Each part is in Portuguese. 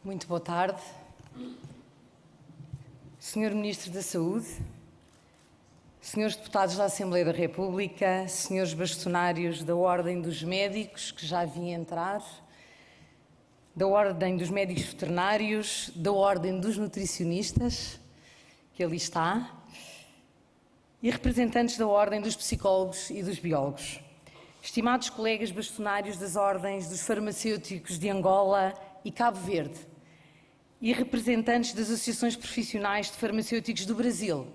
Muito boa tarde. Senhor Ministro da Saúde, senhores deputados da Assembleia da República, senhores bastonários da Ordem dos Médicos, que já vim entrar, da Ordem dos Médicos Veterinários, da Ordem dos Nutricionistas, que ali está, e representantes da Ordem dos Psicólogos e dos Biólogos. Estimados colegas bastonários das Ordens dos Farmacêuticos de Angola e Cabo Verde, e representantes das associações profissionais de farmacêuticos do Brasil,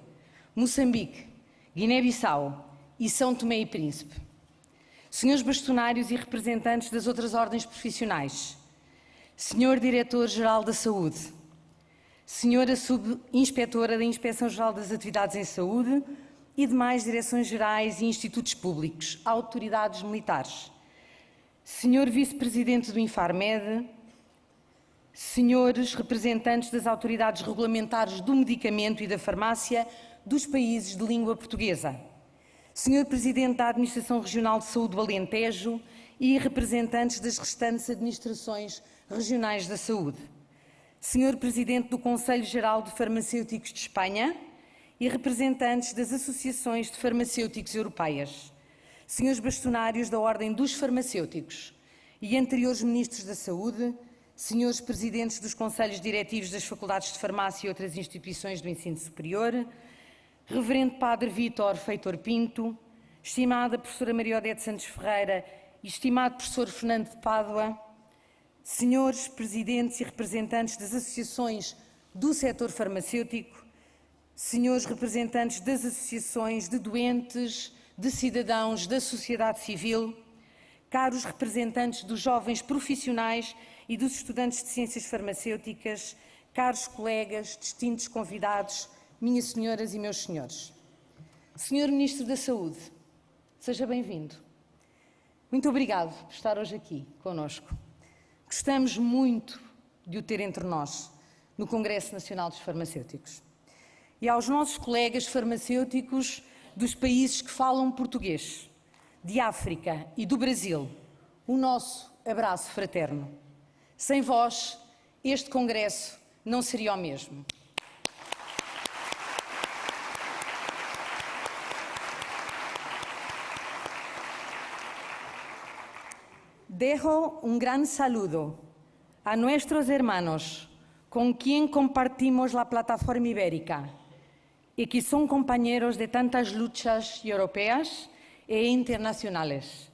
Moçambique, Guiné-Bissau e São Tomé e Príncipe, senhores bastonários e representantes das outras ordens profissionais, senhor Diretor-Geral da Saúde, senhora Subinspetora da Inspeção-Geral das Atividades em Saúde e demais direções gerais e institutos públicos, autoridades militares, senhor Vice-Presidente do Infarmed, senhores representantes das autoridades regulamentares do medicamento e da farmácia dos países de língua portuguesa, senhor Presidente da Administração Regional de Saúde do Alentejo e representantes das restantes administrações regionais da saúde, senhor Presidente do Conselho Geral de Farmacêuticos de Espanha e representantes das associações de farmacêuticos europeias, senhores bastonários da Ordem dos Farmacêuticos e anteriores Ministros da Saúde, senhores Presidentes dos Conselhos Diretivos das Faculdades de Farmácia e outras instituições do ensino superior, Reverendo Padre Vítor Feitor Pinto, estimada Professora Maria Odete Santos Ferreira e estimado Professor Fernando de Pádua, senhores Presidentes e representantes das associações do setor farmacêutico, senhores representantes das associações de doentes, de cidadãos, da sociedade civil, caros representantes dos jovens profissionais e dos estudantes de ciências farmacêuticas, caros colegas, distintos convidados, minhas senhoras e meus senhores. Senhor Ministro da Saúde, seja bem-vindo. Muito obrigado por estar hoje aqui conosco. Gostamos muito de o ter entre nós no Congresso Nacional dos Farmacêuticos. E aos nossos colegas farmacêuticos dos países que falam português, de África e do Brasil, o nosso abraço fraterno. Sem vós, este Congresso não seria o mesmo. Dejo un gran saludo a nuestros hermanos con quien compartimos la plataforma ibérica y que son compañeros de tantas luchas europeas e internacionales.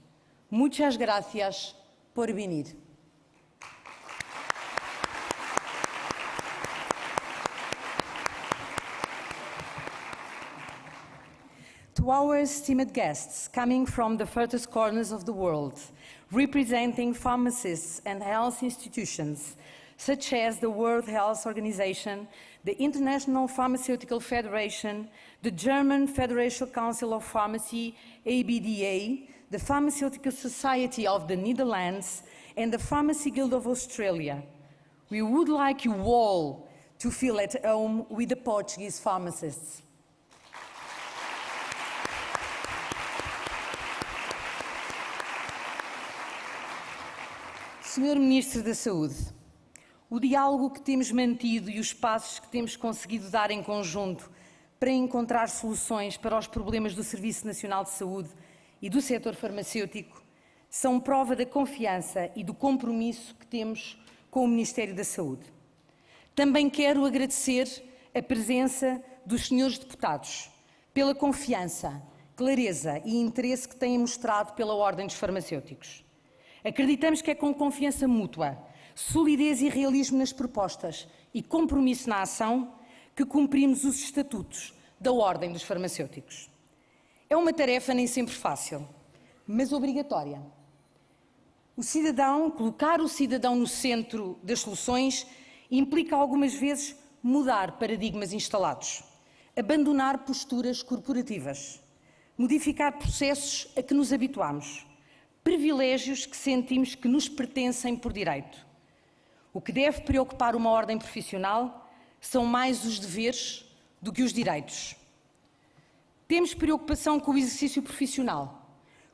Muchas gracias por venir. To our esteemed guests coming from the furthest corners of the world, representing pharmacists and health institutions such as the World Health Organization, the International Pharmaceutical Federation, the German Federation Council of Pharmacy, ABDA, the Pharmaceutical Society of the Netherlands, and the Pharmacy Guild of Australia. We would like you all to feel at home with the Portuguese pharmacists. Senhor Ministro da Saúde, o diálogo que temos mantido e os passos que temos conseguido dar em conjunto para encontrar soluções para os problemas do Serviço Nacional de Saúde e do setor farmacêutico são prova da confiança e do compromisso que temos com o Ministério da Saúde. Também quero agradecer a presença dos senhores deputados pela confiança, clareza e interesse que têm mostrado pela Ordem dos Farmacêuticos. Acreditamos que é com confiança mútua, solidez e realismo nas propostas e compromisso na ação que cumprimos os estatutos da Ordem dos Farmacêuticos. É uma tarefa nem sempre fácil, mas obrigatória. Colocar o cidadão no centro das soluções implica algumas vezes mudar paradigmas instalados, abandonar posturas corporativas, modificar processos a que nos habituamos, privilégios que sentimos que nos pertencem por direito. O que deve preocupar uma ordem profissional são mais os deveres do que os direitos. Temos preocupação com o exercício profissional,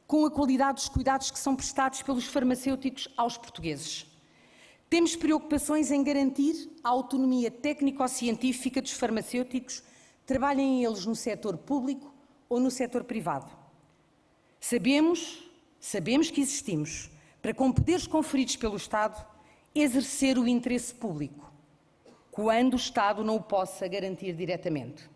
com a qualidade dos cuidados que são prestados pelos farmacêuticos aos portugueses. Temos preocupações em garantir a autonomia técnico-científica dos farmacêuticos, trabalhem eles no setor público ou no setor privado. Sabemos que existimos para, com poderes conferidos pelo Estado, exercer o interesse público, quando o Estado não o possa garantir diretamente.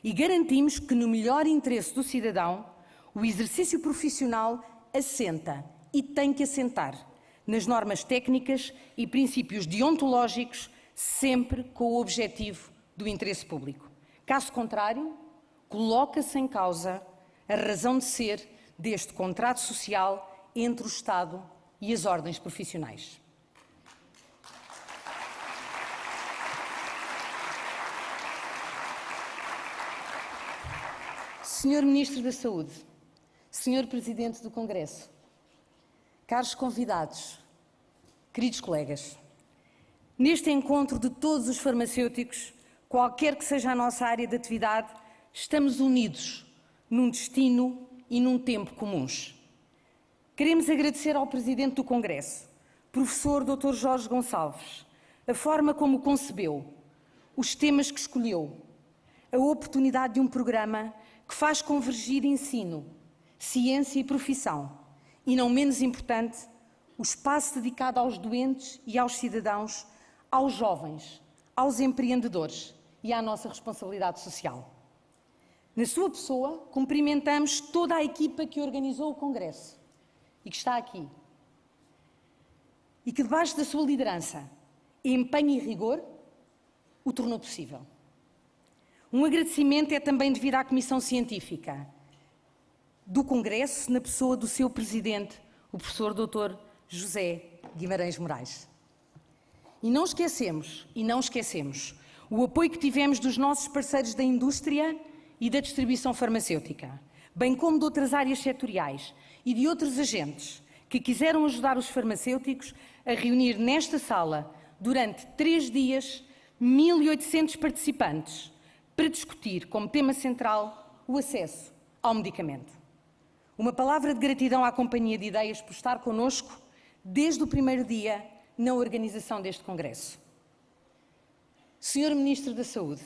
E garantimos que, no melhor interesse do cidadão, o exercício profissional assenta e tem que assentar nas normas técnicas e princípios deontológicos, sempre com o objetivo do interesse público. Caso contrário, coloca-se em causa a razão de ser deste contrato social entre o Estado e as ordens profissionais. Senhor Ministro da Saúde, Senhor Presidente do Congresso, caros convidados, queridos colegas, neste encontro de todos os farmacêuticos, qualquer que seja a nossa área de atividade, estamos unidos num destino e num tempo comuns. Queremos agradecer ao Presidente do Congresso, Professor Dr. Jorge Gonçalves, a forma como concebeu, os temas que escolheu, a oportunidade de um programa que faz convergir ensino, ciência e profissão, e, não menos importante, o espaço dedicado aos doentes e aos cidadãos, aos jovens, aos empreendedores e à nossa responsabilidade social. Na sua pessoa, cumprimentamos toda a equipa que organizou o Congresso e que está aqui, e que, debaixo da sua liderança, empenho e rigor, o tornou possível. Um agradecimento é também devido à Comissão Científica do Congresso, na pessoa do seu Presidente, o professor Dr. José Guimarães Moraes. E não esquecemos o apoio que tivemos dos nossos parceiros da indústria e da distribuição farmacêutica, bem como de outras áreas setoriais e de outros agentes que quiseram ajudar os farmacêuticos a reunir nesta sala, durante 3 dias, 1.800 participantes, para discutir como tema central o acesso ao medicamento. Uma palavra de gratidão à Companhia de Ideias por estar connosco desde o primeiro dia na organização deste Congresso. Senhor Ministro da Saúde,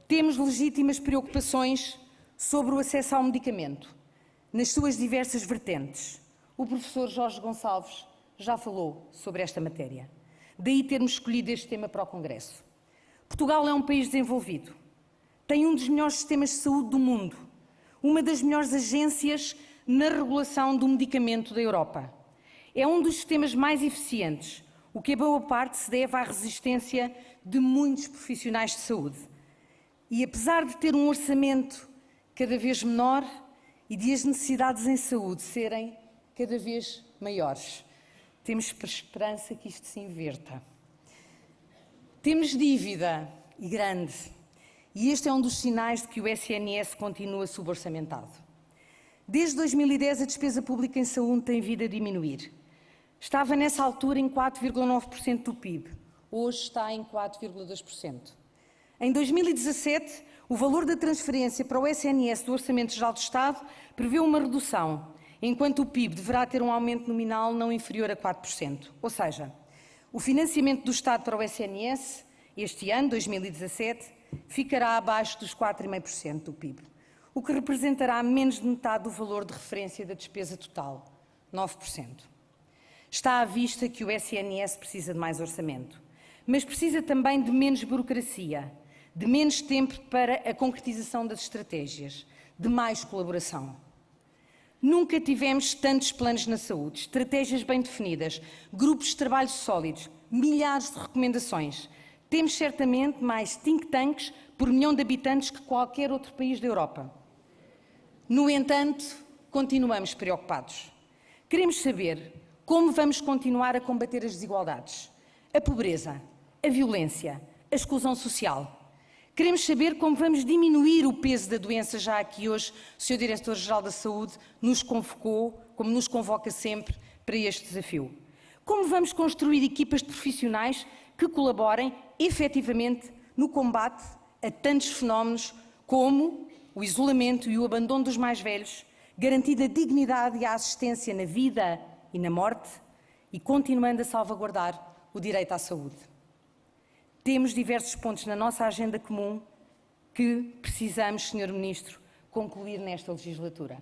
temos legítimas preocupações sobre o acesso ao medicamento, nas suas diversas vertentes. O professor Jorge Gonçalves já falou sobre esta matéria. Daí termos escolhido este tema para o Congresso. Portugal é um país desenvolvido. Tem um dos melhores sistemas de saúde do mundo, uma das melhores agências na regulação do medicamento da Europa. É um dos sistemas mais eficientes, o que a boa parte se deve à resistência de muitos profissionais de saúde. E apesar de ter um orçamento cada vez menor e de as necessidades em saúde serem cada vez maiores, temos esperança que isto se inverta. Temos dívida, e grande, e este é um dos sinais de que o SNS continua suborçamentado. Desde 2010, a despesa pública em saúde tem vindo a diminuir. Estava nessa altura em 4,9% do PIB, hoje está em 4,2%. Em 2017, o valor da transferência para o SNS do Orçamento Geral do Estado prevê uma redução, enquanto o PIB deverá ter um aumento nominal não inferior a 4%. Ou seja, o financiamento do Estado para o SNS, este ano, 2017, ficará abaixo dos 4,5% do PIB, o que representará menos de metade do valor de referência da despesa total, 9%. Está à vista que o SNS precisa de mais orçamento, mas precisa também de menos burocracia, de menos tempo para a concretização das estratégias, de mais colaboração. Nunca tivemos tantos planos na saúde, estratégias bem definidas, grupos de trabalho sólidos, milhares de recomendações. Temos certamente mais think tanks por milhão de habitantes que qualquer outro país da Europa. No entanto, continuamos preocupados. Queremos saber como vamos continuar a combater as desigualdades, a pobreza, a violência, a exclusão social. Queremos saber como vamos diminuir o peso da doença, já aqui hoje o Sr. Diretor-Geral da Saúde nos convocou, como nos convoca sempre, para este desafio. Como vamos construir equipas de profissionais que colaborem efetivamente no combate a tantos fenómenos como o isolamento e o abandono dos mais velhos, garantindo a dignidade e a assistência na vida e na morte e continuando a salvaguardar o direito à saúde. Temos diversos pontos na nossa agenda comum que precisamos, Sr. Ministro, concluir nesta legislatura.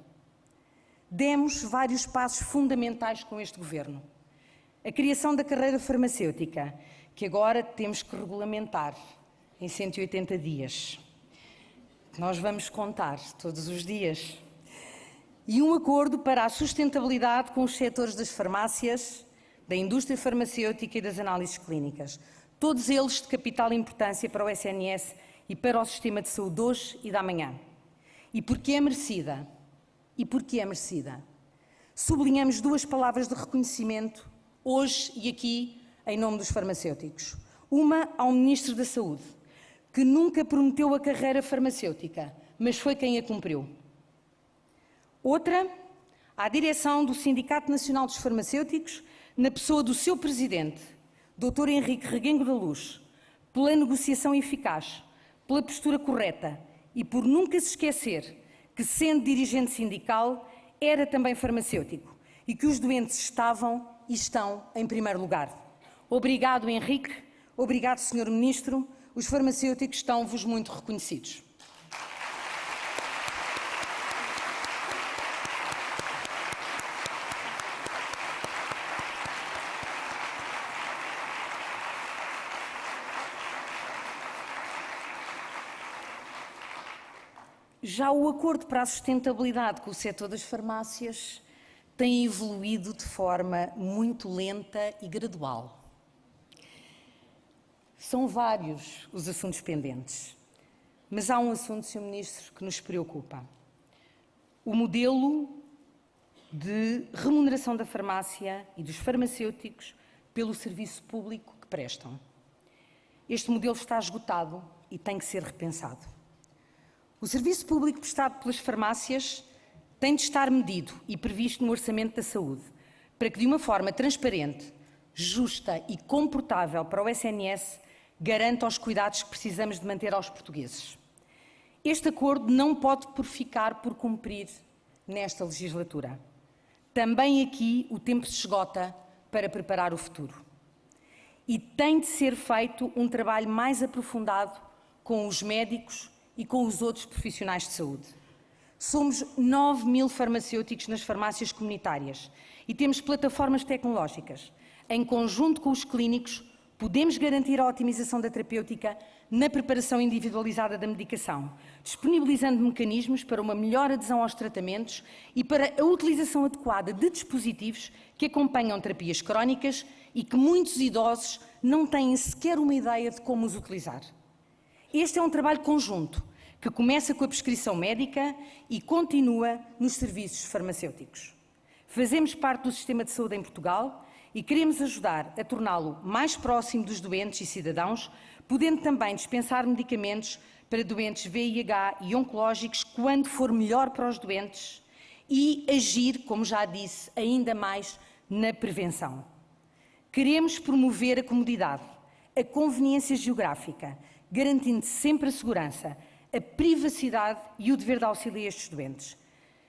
Demos vários passos fundamentais com este Governo. A criação da carreira farmacêutica, que agora temos que regulamentar em 180 dias. Nós vamos contar todos os dias. E um acordo para a sustentabilidade com os setores das farmácias, da indústria farmacêutica e das análises clínicas. Todos eles de capital importância para o SNS e para o sistema de saúde hoje e da amanhã. E porque é merecida, sublinhamos duas palavras de reconhecimento, hoje e aqui, em nome dos farmacêuticos. Uma ao Ministro da Saúde, que nunca prometeu a carreira farmacêutica, mas foi quem a cumpriu. Outra, à direção do Sindicato Nacional dos Farmacêuticos, na pessoa do seu presidente, Dr. Henrique Reguengo da Luz, pela negociação eficaz, pela postura correta e por nunca se esquecer que, sendo dirigente sindical, era também farmacêutico e que os doentes estavam e estão em primeiro lugar. Obrigado, Henrique. Obrigado, Sr. Ministro. Os farmacêuticos estão-vos muito reconhecidos. Já o acordo para a sustentabilidade com o setor das farmácias tem evoluído de forma muito lenta e gradual. São vários os assuntos pendentes, mas há um assunto, Sr. Ministro, que nos preocupa. O modelo de remuneração da farmácia e dos farmacêuticos pelo serviço público que prestam. Este modelo está esgotado e tem que ser repensado. O serviço público prestado pelas farmácias tem de estar medido e previsto no Orçamento da Saúde, para que de uma forma transparente, justa e comportável para o SNS garanta os cuidados que precisamos de manter aos portugueses. Este acordo não pode ficar por cumprir nesta legislatura. Também aqui o tempo se esgota para preparar o futuro. E tem de ser feito um trabalho mais aprofundado com os médicos e com os outros profissionais de saúde. Somos 9.000 farmacêuticos nas farmácias comunitárias e temos plataformas tecnológicas. Em conjunto com os clínicos, podemos garantir a otimização da terapêutica na preparação individualizada da medicação, disponibilizando mecanismos para uma melhor adesão aos tratamentos e para a utilização adequada de dispositivos que acompanham terapias crónicas e que muitos idosos não têm sequer uma ideia de como os utilizar. Este é um trabalho conjunto, que começa com a prescrição médica e continua nos serviços farmacêuticos. Fazemos parte do sistema de saúde em Portugal e queremos ajudar a torná-lo mais próximo dos doentes e cidadãos, podendo também dispensar medicamentos para doentes VIH e oncológicos quando for melhor para os doentes e agir, como já disse, ainda mais na prevenção. Queremos promover a comodidade, a conveniência geográfica, garantindo sempre a segurança, a privacidade e o dever de auxílio a estes doentes.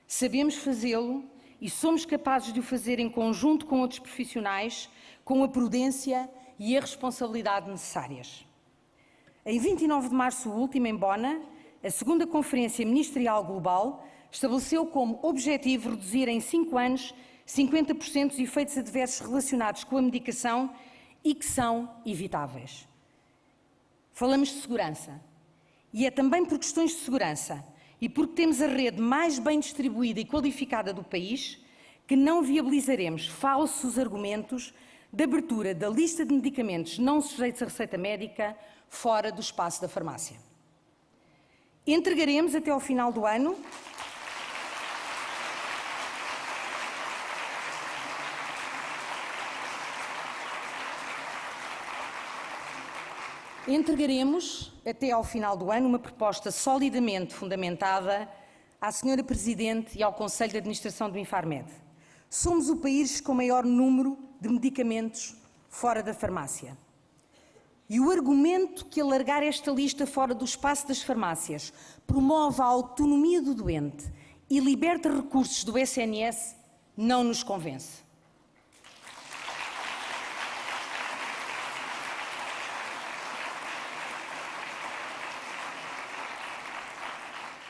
Sabemos fazê-lo e somos capazes de o fazer em conjunto com outros profissionais, com a prudência e a responsabilidade necessárias. Em 29 de março último, em Bona, a segunda Conferência Ministerial Global estabeleceu como objetivo reduzir em 5 anos 50% os efeitos adversos relacionados com a medicação e que são evitáveis. Falamos de segurança, e é também por questões de segurança e porque temos a rede mais bem distribuída e qualificada do país que não viabilizaremos falsos argumentos de abertura da lista de medicamentos não sujeitos a receita médica fora do espaço da farmácia. Entregaremos até ao final do ano uma proposta solidamente fundamentada à Sra. Presidente e ao Conselho de Administração do Infarmed. Somos o país com maior número de medicamentos fora da farmácia. E o argumento que alargar esta lista fora do espaço das farmácias promove a autonomia do doente e liberta recursos do SNS não nos convence.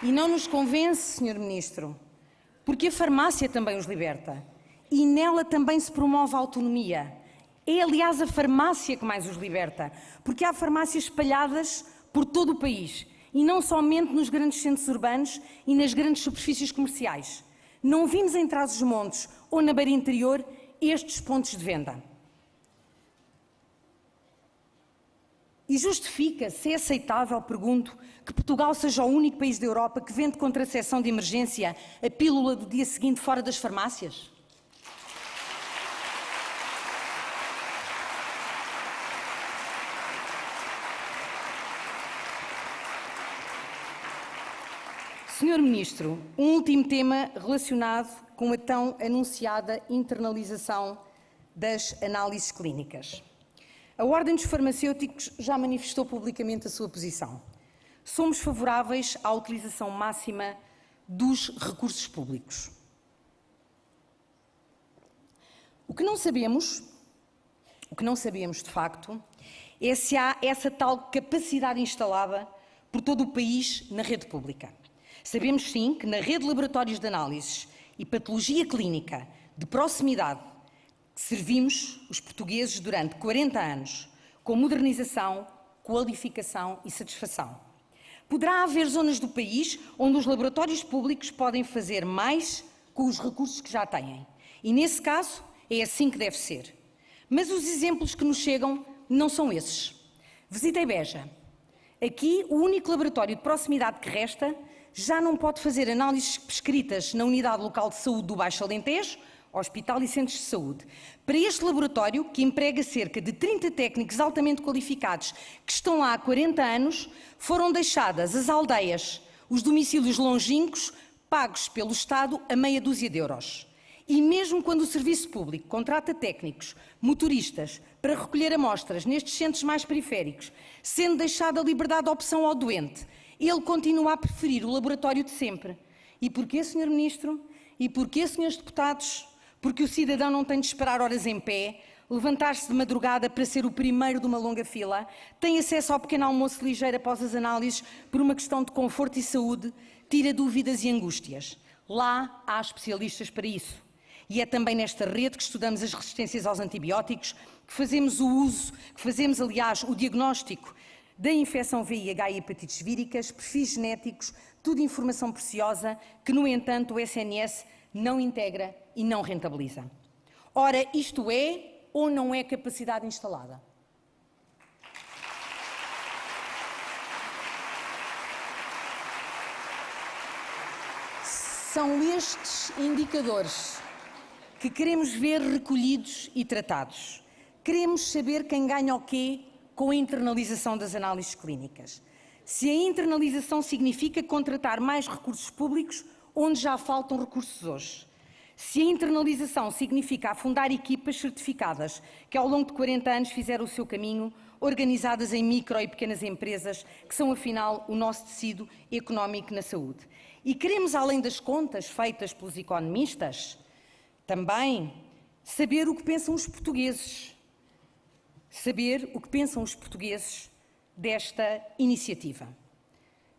E não nos convence, Sr. Ministro, porque a farmácia também os liberta e nela também se promove a autonomia. É, aliás, a farmácia que mais os liberta, porque há farmácias espalhadas por todo o país e não somente nos grandes centros urbanos e nas grandes superfícies comerciais. Não vimos em Trás-os-Montes ou na beira interior estes pontos de venda. E justifica-se, é aceitável, pergunto, que Portugal seja o único país da Europa que vende contracepção de emergência a pílula do dia seguinte fora das farmácias? Senhor Ministro, um último tema relacionado com a tão anunciada internalização das análises clínicas. A Ordem dos Farmacêuticos já manifestou publicamente a sua posição. Somos favoráveis à utilização máxima dos recursos públicos. O que não sabemos de facto é se há essa tal capacidade instalada por todo o país na rede pública. Sabemos sim que na rede de laboratórios de análises e patologia clínica de proximidade que servimos os portugueses durante 40 anos com modernização, qualificação e satisfação. Poderá haver zonas do país onde os laboratórios públicos podem fazer mais com os recursos que já têm. E nesse caso é assim que deve ser. Mas os exemplos que nos chegam não são esses. Visitei Beja. Aqui o único laboratório de proximidade que resta já não pode fazer análises prescritas na Unidade Local de Saúde do Baixo Alentejo, Hospital e Centros de Saúde. Para este laboratório, que emprega cerca de 30 técnicos altamente qualificados que estão lá há 40 anos, foram deixadas as aldeias, os domicílios longínquos, pagos pelo Estado a meia dúzia de euros. E mesmo quando o Serviço Público contrata técnicos, motoristas, para recolher amostras nestes centros mais periféricos, sendo deixada a liberdade de opção ao doente, ele continua a preferir o laboratório de sempre. E porquê, Sr. Ministro? E porquê, Srs. Deputados? Porque o cidadão não tem de esperar horas em pé, levantar-se de madrugada para ser o primeiro de uma longa fila, tem acesso ao pequeno almoço ligeiro após as análises por uma questão de conforto e saúde, tira dúvidas e angústias. Lá há especialistas para isso. E é também nesta rede que estudamos as resistências aos antibióticos, que fazemos aliás, o diagnóstico da infecção VIH e hepatites víricas, perfis genéticos, tudo informação preciosa que, no entanto, o SNS não integra e não rentabiliza. Ora, isto é ou não é capacidade instalada? São estes indicadores que queremos ver recolhidos e tratados. Queremos saber quem ganha o quê com a internalização das análises clínicas. Se a internalização significa contratar mais recursos públicos onde já faltam recursos hoje. Se a internalização significa afundar equipas certificadas que ao longo de 40 anos fizeram o seu caminho, organizadas em micro e pequenas empresas, que são afinal o nosso tecido económico na saúde. E queremos, além das contas feitas pelos economistas, também saber o que pensam os portugueses. Saber o que pensam os portugueses desta iniciativa.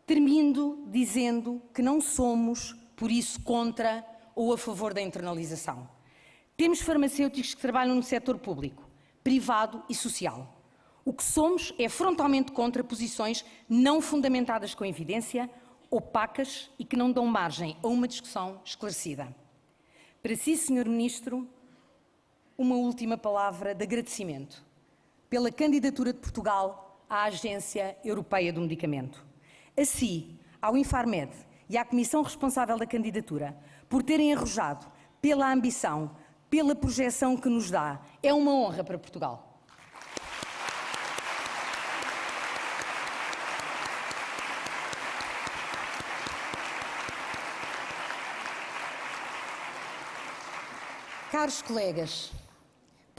Termino dizendo que não somos, por isso, contra ou a favor da internalização. Temos farmacêuticos que trabalham no setor público, privado e social. O que somos é frontalmente contra posições não fundamentadas com evidência, opacas e que não dão margem a uma discussão esclarecida. Para si, Sr. Ministro, uma última palavra de agradecimento pela candidatura de Portugal à Agência Europeia do Medicamento. A si, ao Infarmed e à Comissão responsável da candidatura, por terem arrojado pela ambição, pela projeção que nos dá. É uma honra para Portugal. Caros colegas,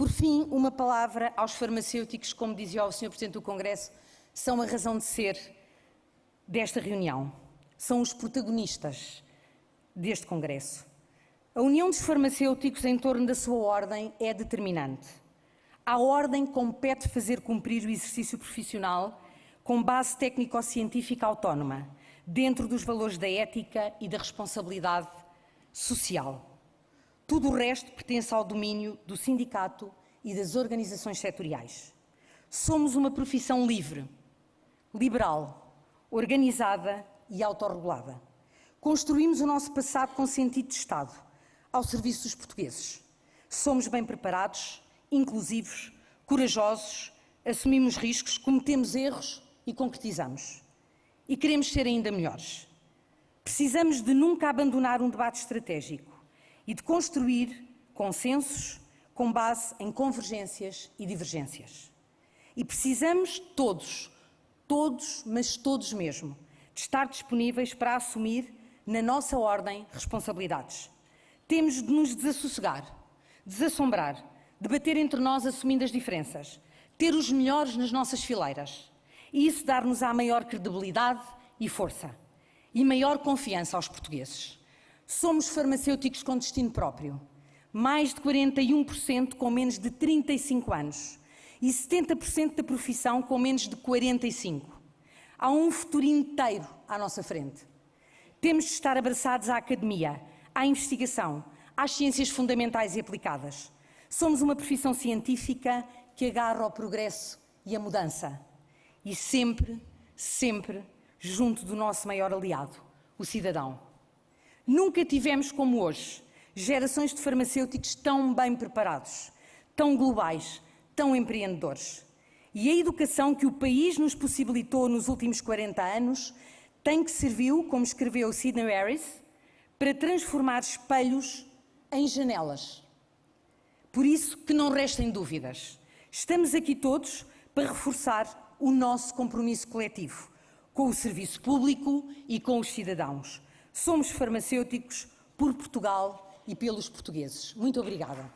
por fim, uma palavra aos farmacêuticos, como dizia o Sr. Presidente do Congresso, são a razão de ser desta reunião. São os protagonistas deste Congresso. A união dos farmacêuticos em torno da sua ordem é determinante. À ordem compete fazer cumprir o exercício profissional com base técnico-científica autónoma, dentro dos valores da ética e da responsabilidade social. Tudo o resto pertence ao domínio do sindicato e das organizações setoriais. Somos uma profissão livre, liberal, organizada e autorregulada. Construímos o nosso passado com sentido de Estado, ao serviço dos portugueses. Somos bem preparados, inclusivos, corajosos, assumimos riscos, cometemos erros e concretizamos. E queremos ser ainda melhores. Precisamos de nunca abandonar um debate estratégico e de construir consensos com base em convergências e divergências. E precisamos todos, mas todos mesmo, de estar disponíveis para assumir, na nossa ordem, responsabilidades. Temos de nos desassossegar, desassombrar, debater entre nós assumindo as diferenças, ter os melhores nas nossas fileiras. E isso dar-nos-á maior credibilidade e força, e maior confiança aos portugueses. Somos farmacêuticos com destino próprio, mais de 41% com menos de 35 anos e 70% da profissão com menos de 45. Há um futuro inteiro à nossa frente. Temos de estar abraçados à academia, à investigação, às ciências fundamentais e aplicadas. Somos uma profissão científica que agarra ao progresso e à mudança. E sempre, sempre, junto do nosso maior aliado, o cidadão. Nunca tivemos, como hoje, gerações de farmacêuticos tão bem preparados, tão globais, tão empreendedores. E a educação que o país nos possibilitou nos últimos 40 anos tem que serviu, como escreveu Sidney Harris, para transformar espelhos em janelas. Por isso, que não restem dúvidas. Estamos aqui todos para reforçar o nosso compromisso coletivo com o serviço público e com os cidadãos. Somos farmacêuticos por Portugal e pelos portugueses. Muito obrigada.